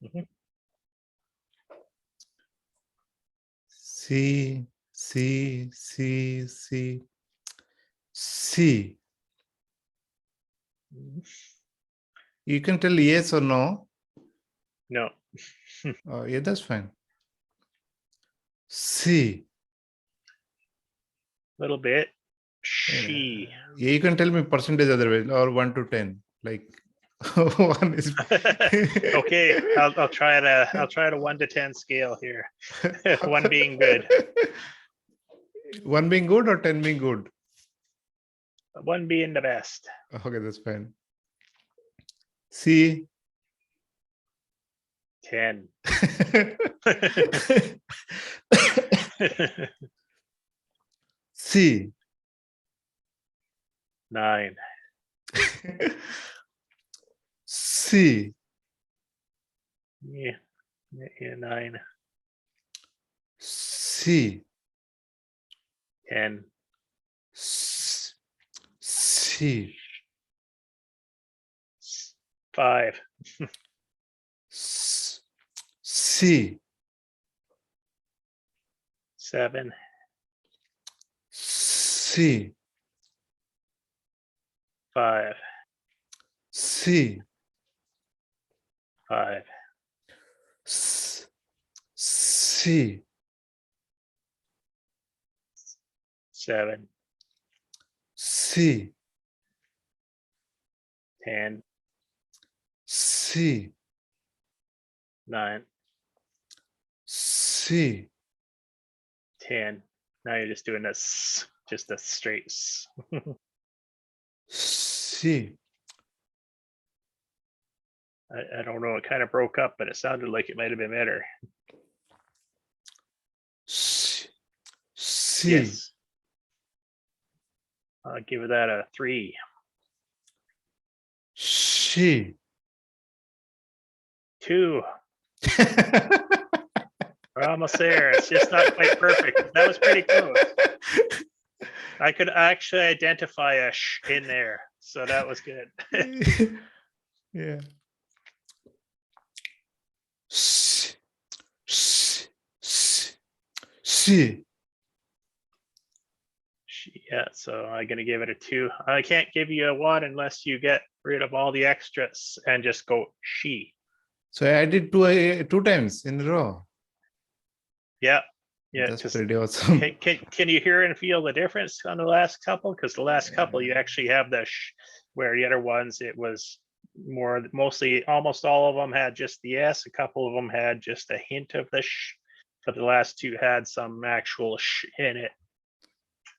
Mhm. C, C, C, C, C. You can tell yes or no. No. Yeah, that's fine. C. Little bit. She. Yeah, you can tell me percentage otherwise, or 1 to 10. Like one is. Okay, I'll try a 1 to 10 scale here. 1 being good. 1 being good or 10 being good? 1 being the best. Okay, that's fine. C. 10. C. 9. C. Yeah, 9. C. 10. C. 5. C. 7. C. 5. C. 5. C. 7. C. 10. C. 9. C. 10. Now you're just doing this, just a straight S. C. I don't know, it kind of broke up, but it sounded like it might have been better. C. Yes. I'll give that a 3. She. 2. We're almost there. It's just not quite perfect. That was pretty close. I could actually identify a sh in there, so that was good. Yeah. C. C. C. Yeah, so I'm gonna give it a 2. I can't give you a 1 unless you get rid of all the extras and just go she. So I did two times in a row. Yeah, yeah. That's pretty awesome. Can you hear and feel the difference on the last couple? Because the last couple you actually have the sh, where the other ones it was mostly almost all of them had just the S. A couple of them had just a hint of the sh, but the last two had some actual sh in it.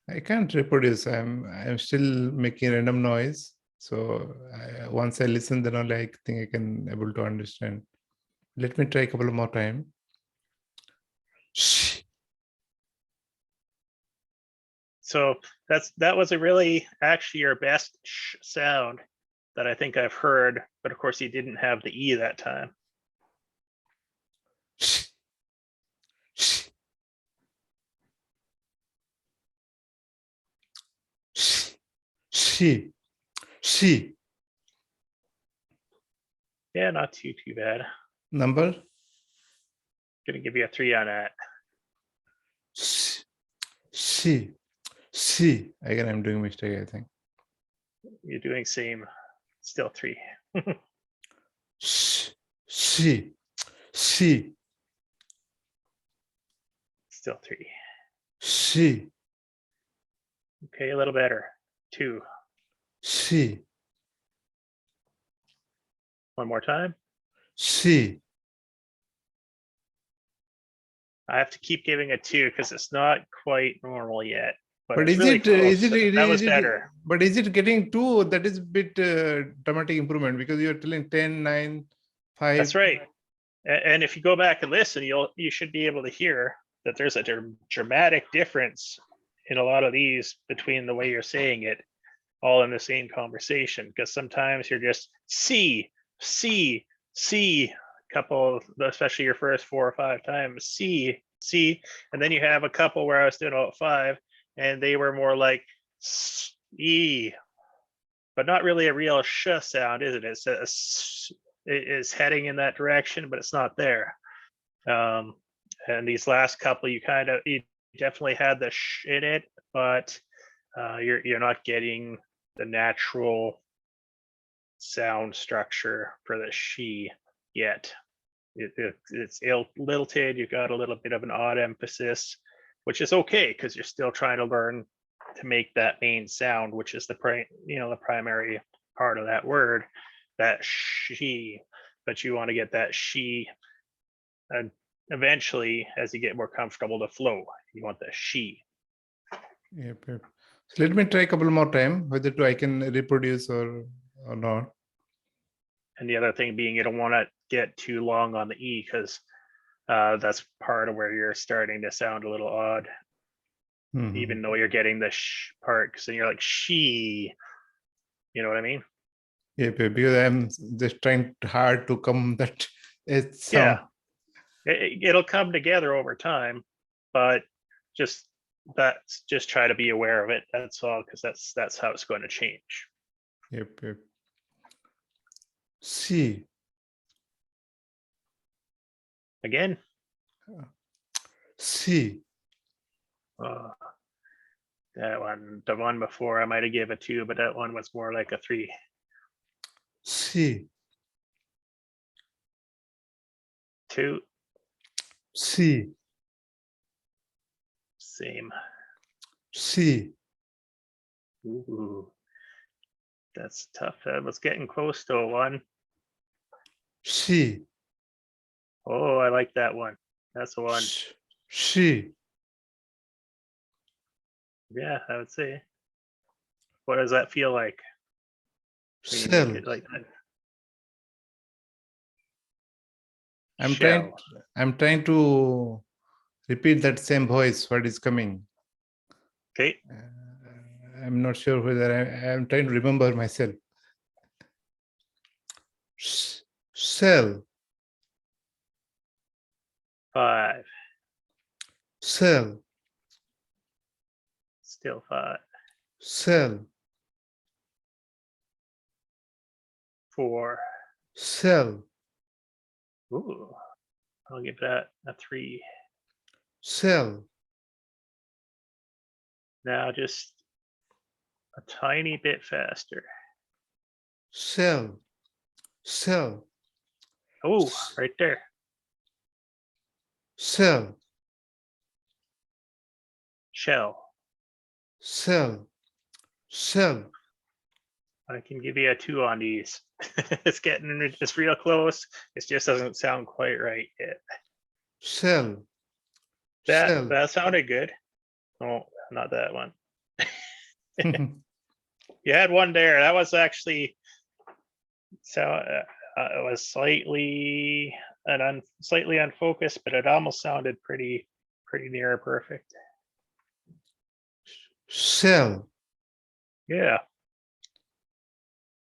I can't reproduce. I'm still making random noise. So once I listen, then only I think I can able to understand. Let me try a couple more time. So that was a really actually your best sh sound that I think I've heard, but of course you didn't have the E that time. She. Yeah, not too bad. Number? Gonna give you a 3 on that. She. Again, I'm doing mistake, I think. You're doing same, still 3. She. Still 3. She. Okay, a little better. 2. She. One more time. She. I have to keep giving a 2 because it's not quite normal yet. But it's is really it close. that was better. But is it getting 2? That is a bit dramatic improvement because you're telling 10, 9, 5. That's right. And if you go back and listen, you should be able to hear that there's a dramatic difference in a lot of these between the way you're saying it, all in the same conversation. Because sometimes you're just C, couple, especially your first 4 or 5 times, C, and then you have a couple where I was doing about 5, and they were more like E, but not really a real sh sound, is it? It's a is heading in that direction, but it's not there. And these last couple, you definitely had the sh in it, but you're not getting the natural sound structure for the she yet. It's lilted. You've got a little bit of an odd emphasis, which is okay because you're still trying to learn to make that main sound, which is the primary part of that word, that she. But you want to get that she, and eventually, as you get more comfortable, to flow. You want the she. Yep, yep. So let me try a couple more time whether I can reproduce or not. And the other thing being, you don't want to get too long on the E because that's part of where you're starting to sound a little odd, even though you're getting the sh part, because then you're like she. You know what I mean? Yep, yep, because I'm just trying hard to come that it's sound. Yeah, it'll come together over time, but just try to be aware of it. That's all, because that's how it's going to change. Yep, yep. C. Again. C. That one, the one before, I might have given a 2, but that one was more like a 3. C. 2. C. Same. C. Ooh, that's tough. That was getting close to a 1. C. Oh, I like that one. That's a 1. She. Yeah, I would say. What does that feel like when you Cell. make it like that? I'm trying to repeat that same voice what is coming. Okay. I'm not sure whether I'm trying to remember myself. Cell. 5. Cell. Still 5. Cell. 4. Cell. Ooh, I'll give that a 3. Cell. Now just a tiny bit faster. Cell. Cell. Oh, right there. Cell. Shell. Cell. Cell. I can give you a 2 on these. It's real close. It just doesn't sound quite right yet. Cell. That sounded good. Oh, not that one. You had one there. That was actually it was slightly unfocused, but it almost sounded pretty near perfect. Cell. Yeah.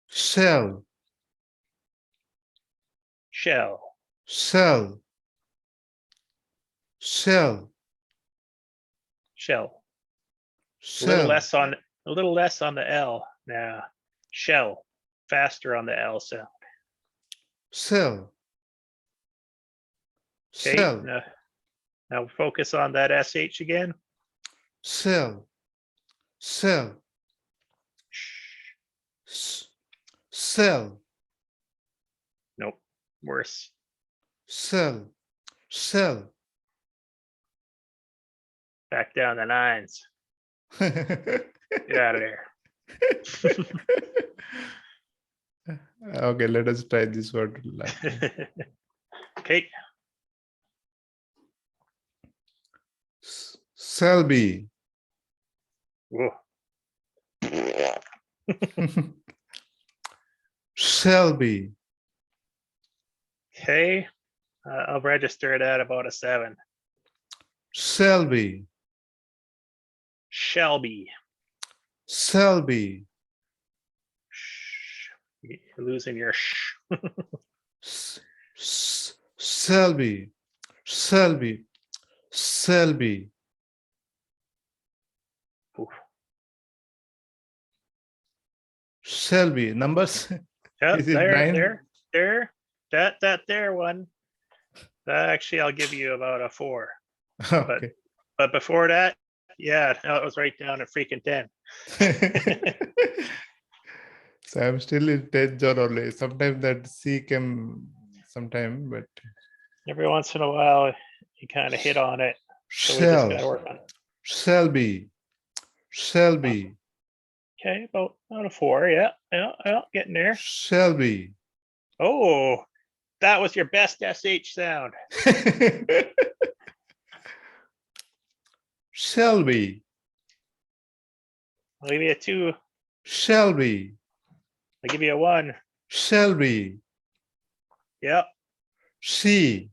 Cell. Shell. Cell. Cell. Shell. A little less on the L. Now, shell. Faster on the L sound. Cell. Okay. Cell. Now focus on that SH again. Cell. Cell. Cell. Nope. Worse. Cell. Cell. Back down the 9s. Get out of there. Okay, let us try this word. Okay. Selby. Selby. Okay. I'll register it at about a 7. Selby. Shelby. Selby. You're losing your sh. Selby. Selby. Selby. Oof. Selby. Numbers? Yep, Is it 9? there. that there one. Actually, I'll give you about a 4. Okay. But before that, yeah, no, it was right down at freaking 10. So I'm still in 10 zone only. Sometimes that C came sometime, but Every once in a while, you kind of hit on it. So we just got to work on it. shall be. Okay, about a 4. Yeah, getting there. Shall be. Oh, that was your best SH sound. Shall be. I'll give you a 2. Shall be. I'll give you a 1. Shall be. Yep. She.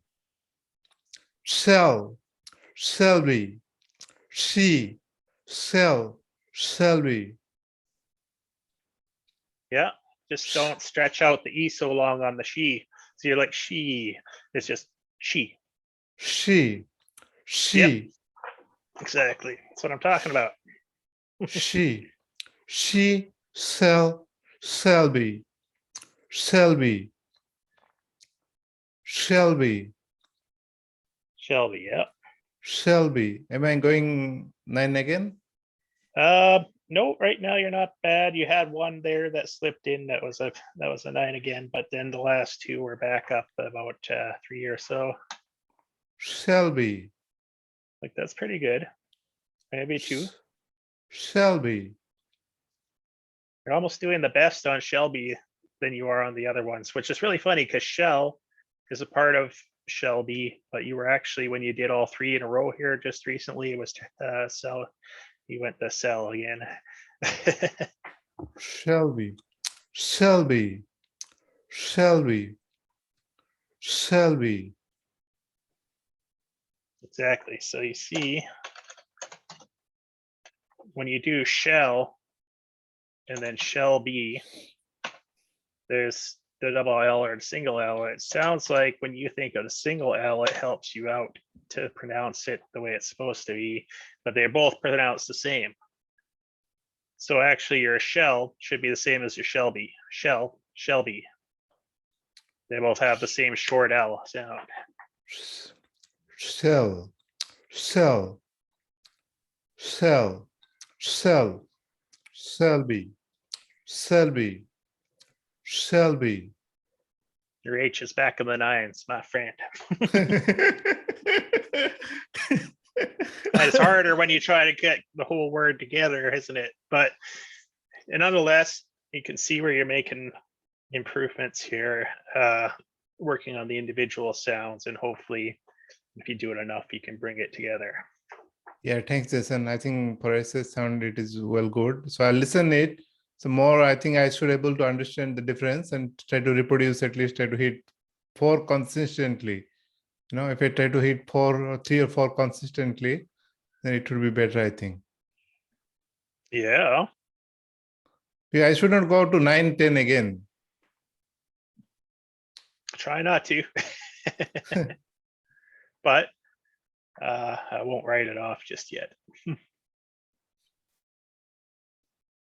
Shall be. She. Shall be. Yeah. Just don't stretch out the E so long on the she. So you're like she. It's just she. She. Yep. Exactly. That's what I'm talking about. She shall be. Shall be. Shelby. Yep. Shall be. Am I going 9 again? No, right now you're not bad. You had one there that slipped in. That was a 9 again, but then the last 2 were back up about 3 or so. Shall be. Like that's pretty good. Maybe 2. Shall be. You're almost doing the best on Shelby than you are on the other ones, which is really funny because Shell is a part of Shelby, but you were actually, when you did all 3 in a row here just recently, it was Cell. You went to Cell again. Shall be. Shall be. Shall be. Shall be. Exactly. So you see, when you do shell and then shall be, there's the double L or the single L. It sounds like when you think of the single L, it helps you out to pronounce it the way it's supposed to be, but they're both pronounced the same. So actually your shell should be the same as your Shelby. Shelby. They both have the same short L sound. Shall be. Your H is back in the 9s, my friend. It's harder when you try to get the whole word together, isn't it? But nonetheless, you can see where you're making improvements here, working on the individual sounds, and hopefully if you do it enough, you can bring it together. Yeah, thanks, Jason. I think for SS sound, it is well good. So I'll listen it. So more, I think I should able to understand the difference and try to reproduce, at least try to hit 4 consistently. You know, if I try to hit 4 or 3 or 4 consistently, then it would be better, I think. Yeah. Yeah, I should not go to 9, 10 again. Try not to. But I won't write it off just yet.